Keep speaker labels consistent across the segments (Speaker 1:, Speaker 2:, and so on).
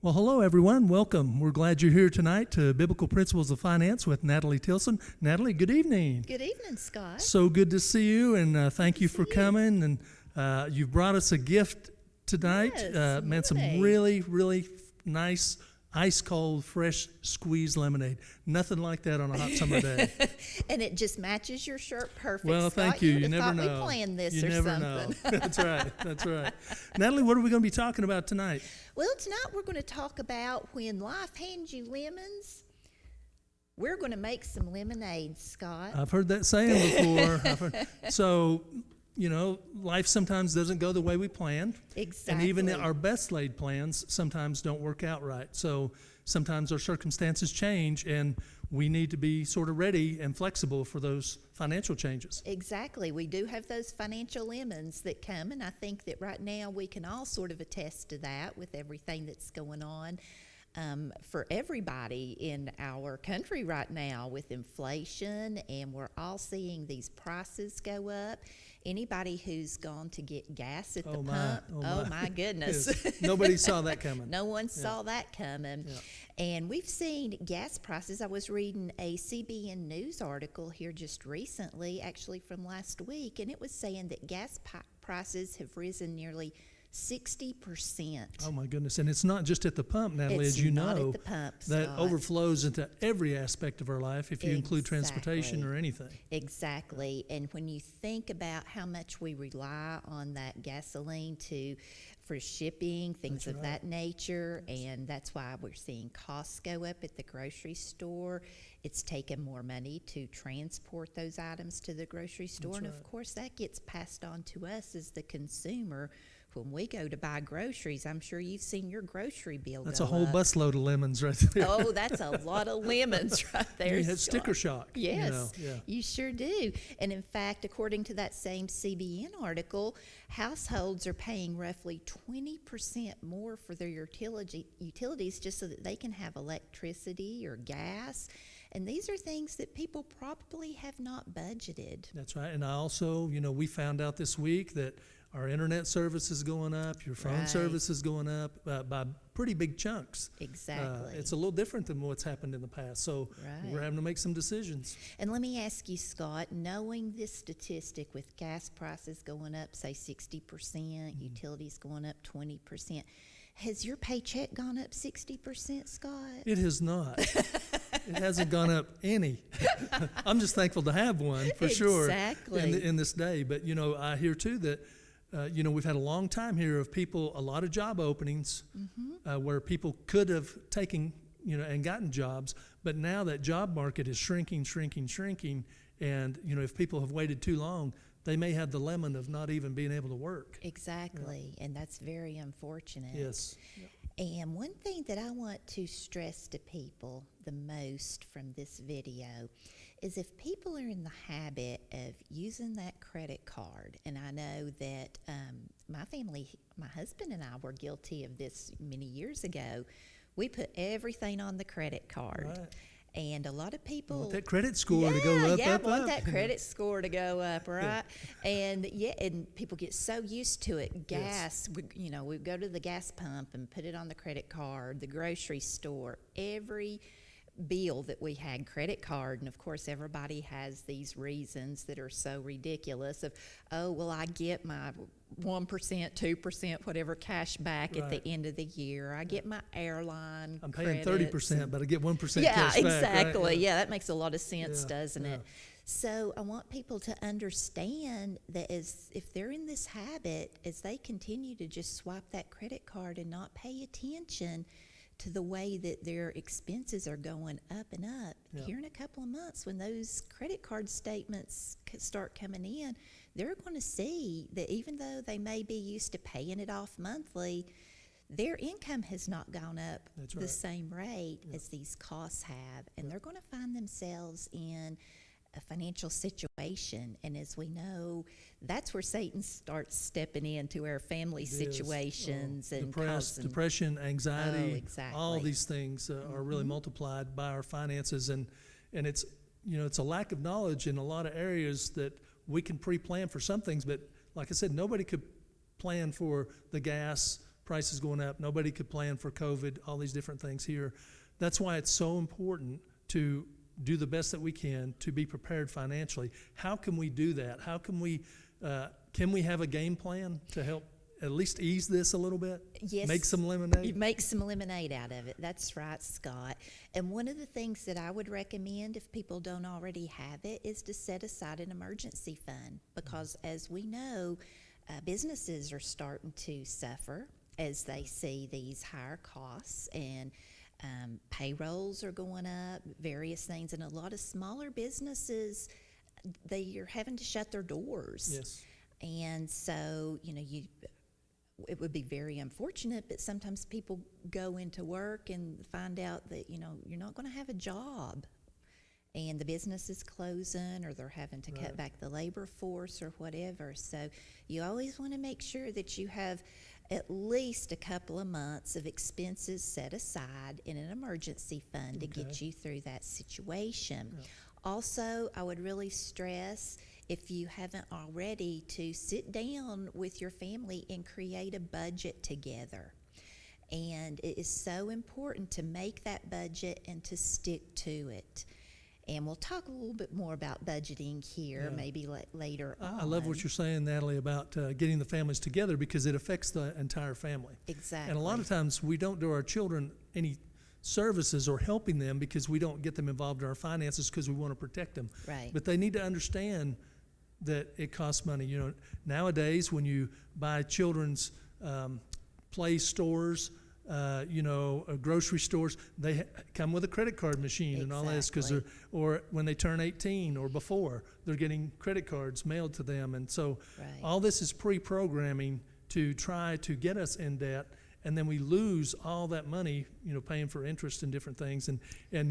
Speaker 1: Well, hello, everyone. Welcome. We're glad you're here tonight to Biblical Principles of Finance with Natalie Tilson. Natalie, good evening.
Speaker 2: Good evening, Scott.
Speaker 1: So good to see you, and thank you for coming. And you've brought us a gift tonight.
Speaker 2: Yes,
Speaker 1: Man, some
Speaker 2: lemonade.
Speaker 1: really nice, ice-cold, fresh squeezed lemonade. Nothing like that on a hot summer day.
Speaker 2: And it just matches your shirt perfect,
Speaker 1: Well,
Speaker 2: Scott.
Speaker 1: thank you. You
Speaker 2: would've
Speaker 1: never
Speaker 2: thought
Speaker 1: know.
Speaker 2: we planned this
Speaker 1: You
Speaker 2: or
Speaker 1: never
Speaker 2: something.
Speaker 1: know. That's right. That's right. Natalie, what are we going to be talking about tonight?
Speaker 2: Well, tonight we're going to talk about when life hands you lemons, we're going to make some lemonade, Scott.
Speaker 1: I've heard that saying before. So, you know, life sometimes doesn't go the way we planned.
Speaker 2: Exactly.
Speaker 1: And even our best laid plans sometimes don't work out right. So sometimes our circumstances change, and we need to be sort of ready and flexible for those financial changes.
Speaker 2: Exactly. We do have those financial lemons that come, and I think that right now we can all sort of attest to that with everything that's going on for everybody in our country right now with inflation, and we're all seeing these prices go up. Anybody who's gone to get gas at the pump, oh my goodness.
Speaker 1: Yes. Nobody saw that coming.
Speaker 2: No one saw that coming.
Speaker 1: Yeah.
Speaker 2: And we've seen gas prices. I was reading a CBN News article here just recently, actually from last week, and it was saying that gas prices have risen nearly 60%.
Speaker 1: Oh my goodness. And it's not just at the pump, Natalie, as you
Speaker 2: not
Speaker 1: know.
Speaker 2: at the pump,
Speaker 1: that
Speaker 2: Scott.
Speaker 1: overflows into every aspect of our life if you include transportation
Speaker 2: Exactly.
Speaker 1: or anything.
Speaker 2: Exactly. And when you think about how much we rely on that gasoline for shipping, things
Speaker 1: That's
Speaker 2: of
Speaker 1: right.
Speaker 2: that nature, and that's why we're seeing costs go up at the grocery store. It's taken more money to transport those items to the grocery store.
Speaker 1: That's
Speaker 2: And
Speaker 1: right.
Speaker 2: of course, that gets passed on to us as the consumer. When we go to buy groceries, I'm sure you've seen your grocery bill
Speaker 1: That's
Speaker 2: go
Speaker 1: a whole
Speaker 2: up.
Speaker 1: busload of lemons right there.
Speaker 2: Oh, that's a lot of lemons right there.
Speaker 1: You had
Speaker 2: Scott.
Speaker 1: sticker shock.
Speaker 2: Yes,
Speaker 1: You know, yeah.
Speaker 2: you sure do. And in fact, according to that same CBN article, households are paying roughly 20% more for their utilities just so that they can have electricity or gas. And these are things that people probably have not budgeted.
Speaker 1: That's right. And I also, you know, we found out this week that our internet service is going up, your phone
Speaker 2: Right.
Speaker 1: service is going up by pretty big chunks.
Speaker 2: Exactly.
Speaker 1: It's a little different than what's happened in the past. So
Speaker 2: Right.
Speaker 1: we're having to make some decisions.
Speaker 2: And let me ask you, Scott, knowing this statistic with gas prices going up, say 60%, utilities going up 20%, has your paycheck gone up 60%, Scott?
Speaker 1: It has not. It hasn't gone up any. I'm just thankful to have one for sure
Speaker 2: Exactly.
Speaker 1: in this day. But, you know, I hear too that, you know, we've had a long time here of people, a lot of job openings where people could have taken, you know, and gotten jobs. But now that job market is shrinking. And, you know, if people have waited too long, they may have the lemon of not even being able to work.
Speaker 2: Exactly. And that's very unfortunate.
Speaker 1: Yes.
Speaker 2: And one thing that I want to stress to people the most from this video is if people are in the habit of using that credit card, and I know that my family, my husband and I were guilty of this many years ago. We put everything on the credit card.
Speaker 1: Right.
Speaker 2: And a lot of people
Speaker 1: Want that credit score to go up,
Speaker 2: I
Speaker 1: up,
Speaker 2: want
Speaker 1: up.
Speaker 2: that credit score to go up, right? And people get so used to it. Gas, we go to the gas pump and put it on the credit card. The grocery store, every bill that we had credit card, and of course everybody has these reasons that are so ridiculous of, oh well, I get my 1%, 2%, whatever cash back at the end of the year. I get my airline
Speaker 1: I'm paying
Speaker 2: credits
Speaker 1: 30%, but I get 1%
Speaker 2: yeah,
Speaker 1: cash back.
Speaker 2: exactly.
Speaker 1: Right?
Speaker 2: Yeah, that makes a lot of sense, doesn't
Speaker 1: yeah.
Speaker 2: it? So I want people to understand that if they're in this habit, as they continue to just swipe that credit card and not pay attention to the way that their expenses are going up and up, here in a couple of months when those credit card statements start coming in, they're going to see that even though they may be used to paying it off monthly, their income has not gone up the same rate as these costs have, and they're going to find themselves in a financial situation. And as we know, that's where Satan starts stepping into our family situations and
Speaker 1: depression, anxiety,
Speaker 2: exactly.
Speaker 1: all these things are really multiplied by our finances, and it's it's a lack of knowledge in a lot of areas that we can pre-plan for some things, but like I said, nobody could plan for the gas, prices going up. Nobody could plan for COVID, all these different things here. That's why it's so important to do the best that we can to be prepared financially. How can we do that? How can we have a game plan to help at least ease this a little bit?
Speaker 2: Yes.
Speaker 1: Make some lemonade?
Speaker 2: Make some lemonade out of it. That's right, Scott. And one of the things that I would recommend if people don't already have it is to set aside an emergency fund, because as we know, businesses are starting to suffer as they see these higher costs, and payrolls are going up, various things, and a lot of smaller businesses, they are having to shut their doors.
Speaker 1: Yes.
Speaker 2: And so, it would be very unfortunate, but sometimes people go into work and find out that, you're not going to have a job, and the business is closing, or they're having to cut back the labor force or whatever. So you always want to make sure that you have at least a couple of months of expenses set aside in an emergency fund to get you through that situation. Yeah. Also, I would really stress, if you haven't already, to sit down with your family and create a budget together. And it is so important to make that budget and to stick to it. And we'll talk a little bit more about budgeting here, maybe later on.
Speaker 1: I love what you're saying, Natalie, about getting the families together, because it affects the entire family.
Speaker 2: Exactly.
Speaker 1: And a lot of times we don't do our children any services or helping them because we don't get them involved in our finances because we want to protect them.
Speaker 2: Right.
Speaker 1: But they need to understand that it costs money. Nowadays when you buy children's play stores, grocery stores, they come with a credit card machine and all this, or when they turn 18 or before, they're getting credit cards mailed to them. And so all this is pre-programming to try to get us in debt, and then we lose all that money, paying for interest and different things. And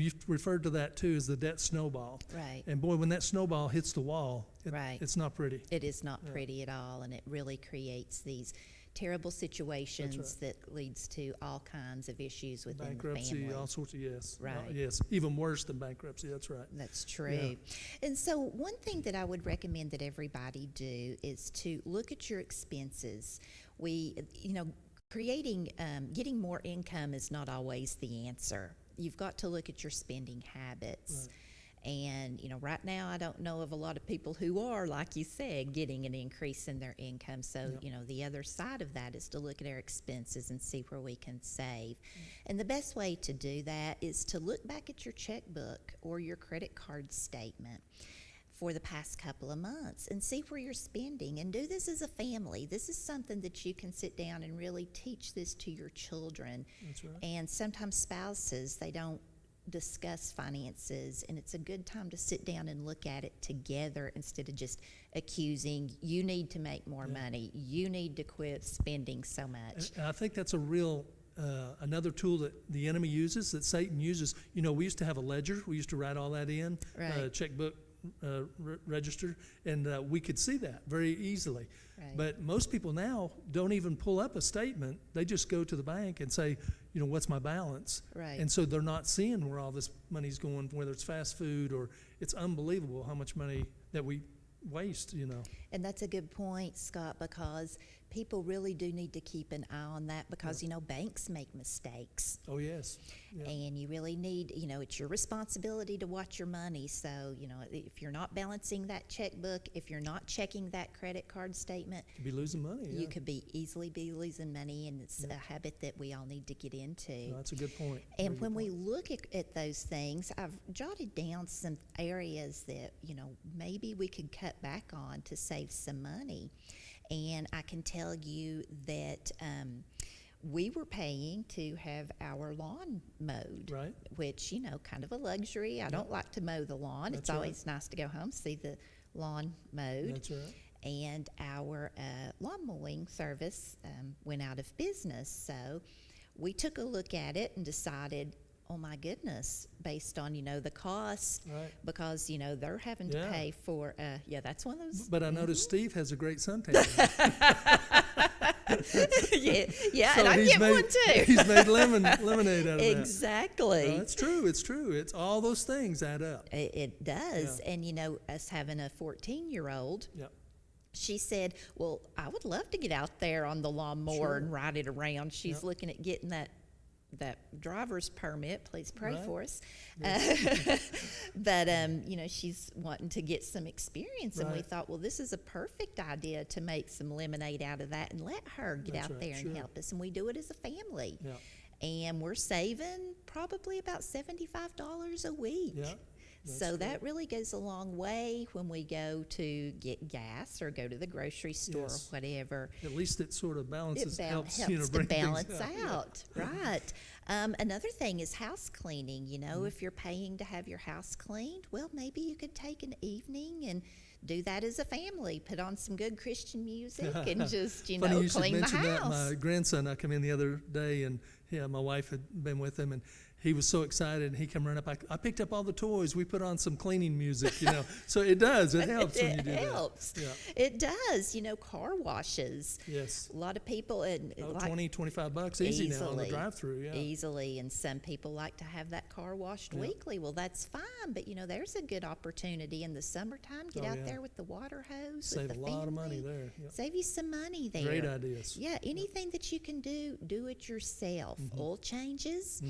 Speaker 1: you've referred to that too as the debt snowball.
Speaker 2: Right.
Speaker 1: And boy, when that snowball hits the wall, it's not pretty.
Speaker 2: It is not pretty at all, and it really creates these terrible situations that leads to all kinds of issues within
Speaker 1: bankruptcy,
Speaker 2: the family.
Speaker 1: All sorts of,
Speaker 2: Right.
Speaker 1: Yes, even worse than bankruptcy, that's right.
Speaker 2: That's true.
Speaker 1: Yeah.
Speaker 2: And so one thing that I would recommend that everybody do is to look at your expenses. Getting more income is not always the answer. You've got to look at your spending habits.
Speaker 1: Right.
Speaker 2: And, right now I don't know of a lot of people who are, like you said, getting an increase in their income. So, the other side of that is to look at our expenses and see where we can save. And the best way to do that is to look back at your checkbook or your credit card statement for the past couple of months and see where you're spending, and do this as a family. This is something that you can sit down and really teach this to your children.
Speaker 1: That's right.
Speaker 2: And sometimes spouses, they don't discuss finances, and it's a good time to sit down and look at it together instead of just accusing, you need to make more money, you need to quit spending so much.
Speaker 1: And I think that's a real another tool that the enemy uses, that Satan uses. We used to have a ledger, we used to write all that in, checkbook register, and we could see that very easily. Right. But most people now don't even pull up a statement. They just go to the bank and say, what's my balance?
Speaker 2: Right.
Speaker 1: And so they're not seeing where all this money's going, whether it's fast food or it's unbelievable how much money that we waste,
Speaker 2: And that's a good point, Scott, because people really do need to keep an eye on that, because, banks make mistakes.
Speaker 1: Oh, yes. Yeah.
Speaker 2: And you really need, it's your responsibility to watch your money. So, if you're not balancing that checkbook, if you're not checking that credit card statement,
Speaker 1: you could be losing money.
Speaker 2: You could easily be losing money, and it's a habit that we all need to get into.
Speaker 1: No, that's a good point.
Speaker 2: And when we look at those things, I've jotted down some areas that, maybe we could cut back on to save some money. And I can tell you that we were paying to have our lawn mowed,
Speaker 1: right?
Speaker 2: Which, kind of a luxury. I don't like to mow the lawn. It's always nice to go home, see the lawn mowed.
Speaker 1: That's right.
Speaker 2: And our lawn mowing service went out of business. So we took a look at it and decided, oh my goodness, based on, the cost, because, they're having to pay for, that's one of those.
Speaker 1: But I noticed Steve has a great suntan.
Speaker 2: yeah,
Speaker 1: so
Speaker 2: and I get one too.
Speaker 1: He's made lemonade out of that.
Speaker 2: Exactly.
Speaker 1: No, it's true. It's all those things add up.
Speaker 2: It does. And, us having a 14-year-old, she said, well, I would love to get out there on the lawnmower
Speaker 1: Sure.
Speaker 2: and ride it around. She's
Speaker 1: Yep.
Speaker 2: looking at getting that driver's permit. Please pray
Speaker 1: Right.
Speaker 2: for us.
Speaker 1: Yes.
Speaker 2: But, she's wanting to get some experience. And we
Speaker 1: Right.
Speaker 2: thought, well, this is a perfect idea to make some lemonade out of that and let her get
Speaker 1: That's
Speaker 2: out
Speaker 1: right,
Speaker 2: there and
Speaker 1: sure.
Speaker 2: help us. And we do it as a family.
Speaker 1: Yeah.
Speaker 2: And we're saving probably about $75 a week.
Speaker 1: Yeah. That's
Speaker 2: So
Speaker 1: great.
Speaker 2: that really goes a long way when we go to get gas or go to the grocery store
Speaker 1: Yes.
Speaker 2: or whatever.
Speaker 1: At least it sort of balances, helps
Speaker 2: helps to
Speaker 1: bring things
Speaker 2: balance
Speaker 1: Yeah.
Speaker 2: out, right? Another thing is house cleaning.
Speaker 1: Mm-hmm.
Speaker 2: If you're paying to have your house cleaned, well, maybe you could take an evening and do that as a family. Put on some good Christian music and just,
Speaker 1: Funny you should
Speaker 2: clean the
Speaker 1: mention that.
Speaker 2: house.
Speaker 1: My grandson, I come in the other day, and my wife had been with him, and he was so excited, and he come running up. I picked up all the toys. We put on some cleaning music, So it does. It helps when you do
Speaker 2: It helps.
Speaker 1: that. Yeah.
Speaker 2: It does. Car washes.
Speaker 1: Yes.
Speaker 2: A lot of people, and
Speaker 1: Oh,
Speaker 2: like,
Speaker 1: $20, $25 easy now on the
Speaker 2: Easily.
Speaker 1: drive-through. Yeah.
Speaker 2: easily, and some people like to have that car washed
Speaker 1: Yeah.
Speaker 2: weekly. Well, that's fine, but there's a good opportunity in the summertime. Get
Speaker 1: Oh,
Speaker 2: out
Speaker 1: yeah.
Speaker 2: there with the water hose.
Speaker 1: Save
Speaker 2: with
Speaker 1: a
Speaker 2: the
Speaker 1: lot of money
Speaker 2: family.
Speaker 1: there. Yeah.
Speaker 2: Save you some money there.
Speaker 1: Great ideas.
Speaker 2: Yeah, anything that you can do it yourself.
Speaker 1: Mm-hmm.
Speaker 2: Oil changes.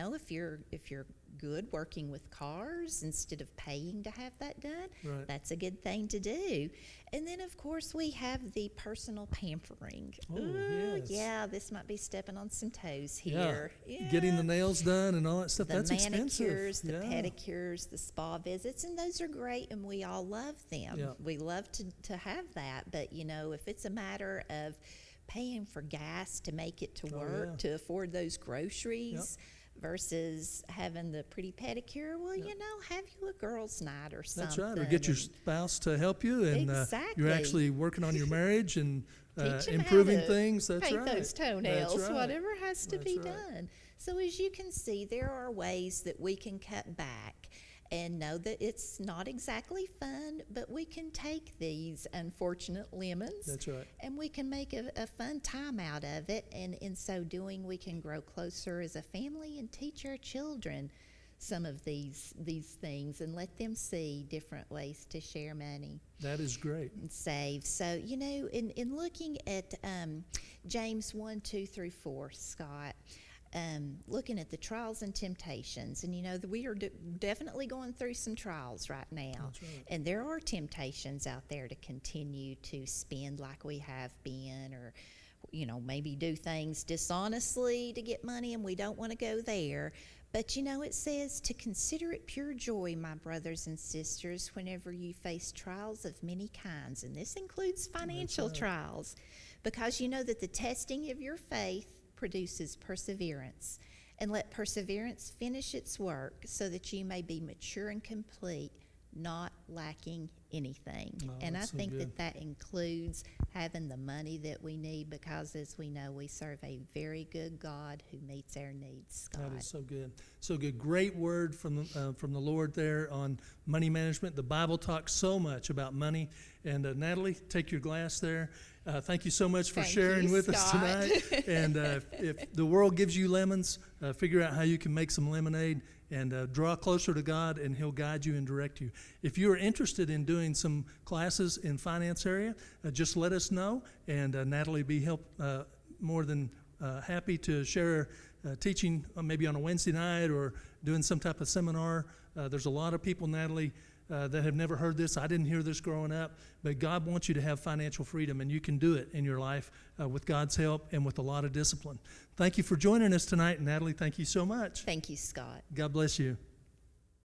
Speaker 2: If you're good working with cars instead of paying to have that done,
Speaker 1: Right.
Speaker 2: that's a good thing to do. And then, of course, we have the personal pampering.
Speaker 1: Oh,
Speaker 2: Ooh,
Speaker 1: yes.
Speaker 2: yeah, this might be stepping on some toes
Speaker 1: Yeah.
Speaker 2: here.
Speaker 1: Getting the nails done and all that stuff,
Speaker 2: The
Speaker 1: that's
Speaker 2: manicures,
Speaker 1: expensive.
Speaker 2: the
Speaker 1: Yeah.
Speaker 2: pedicures, the spa visits, and those are great, and we all love them.
Speaker 1: Yeah.
Speaker 2: We love to have that, but if it's a matter of paying for gas to make it to
Speaker 1: Oh,
Speaker 2: work,
Speaker 1: yeah.
Speaker 2: to afford those groceries versus having the pretty pedicure, well, have you a girls' night or something.
Speaker 1: That's right. Or get your
Speaker 2: and
Speaker 1: spouse to help you, and
Speaker 2: Exactly.
Speaker 1: you're actually working on your marriage and
Speaker 2: teach 'em how
Speaker 1: improving
Speaker 2: to
Speaker 1: things. That's
Speaker 2: paint
Speaker 1: right.
Speaker 2: those toenails,
Speaker 1: That's right.
Speaker 2: whatever has to be
Speaker 1: That's right.
Speaker 2: done. So as you can see, there are ways that we can cut back and know that it's not exactly fun, but we can take these unfortunate lemons
Speaker 1: That's right.
Speaker 2: and we can make a fun time out of it. And in so doing, we can grow closer as a family and teach our children some of these things and let them see different ways to share money
Speaker 1: That is great.
Speaker 2: and save. So, in looking at James 1, 2 through 4, Scott, looking at the trials and temptations, and we are definitely going through some trials right now.
Speaker 1: That's right.
Speaker 2: And there are temptations out there to continue to spend like we have been, or maybe do things dishonestly to get money, and we don't want to go there. But it says to consider it pure joy, my brothers and sisters, whenever you face trials of many kinds, and this includes financial
Speaker 1: right.
Speaker 2: trials, because you know that the testing of your faith produces perseverance. And let perseverance finish its work, so that you may be mature and complete, not lacking anything.
Speaker 1: Oh,
Speaker 2: And I
Speaker 1: that's so
Speaker 2: think
Speaker 1: good.
Speaker 2: that includes having the money that we need, because as we know, we serve a very good God who meets our needs, Scott.
Speaker 1: That is so good. So good. Great word from the Lord there on money management. The Bible talks so much about money. And Natalie, take your glass there. Thank you so much for
Speaker 2: Thank
Speaker 1: sharing
Speaker 2: you,
Speaker 1: with us
Speaker 2: Scott.
Speaker 1: tonight. And if the world gives you lemons, figure out how you can make some lemonade and draw closer to God, and He'll guide you and direct you. If you are interested in doing some classes in finance area, just let us know, and Natalie be more than happy to share teaching maybe on a Wednesday night or doing some type of seminar. There's a lot of people, Natalie, that have never heard this. I didn't hear this growing up, but God wants you to have financial freedom, and you can do it in your life with God's help and with a lot of discipline. Thank you for joining us tonight, Natalie. Thank you so much.
Speaker 2: Thank you, Scott.
Speaker 1: God bless you.